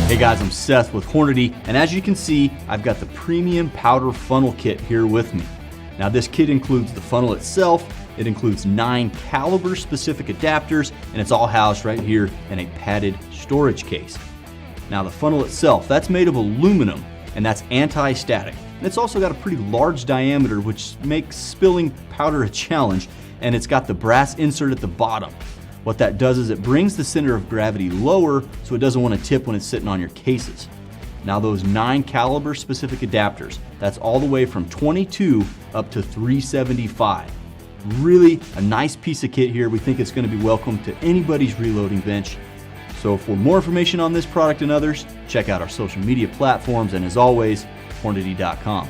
Hey guys, I'm Seth with Hornady, and as you can see, I've got the premium powder funnel kit here with me. Now this kit includes the funnel itself, it includes 9 caliber specific adapters, and it's all housed right here in a padded storage case. Now the funnel itself, that's made of aluminum, and that's anti-static. And it's also got a pretty large diameter, which makes spilling powder a challenge, and it's got the brass insert at the bottom. What that does is it brings the center of gravity lower so it doesn't want to tip when it's sitting on your cases. Now those 9 caliber specific adapters, that's all the way from 22 up to 375. Really a nice piece of kit here. We think it's going to be welcome to anybody's reloading bench. So for more information on this product and others, check out our social media platforms, and as always, Hornady.com.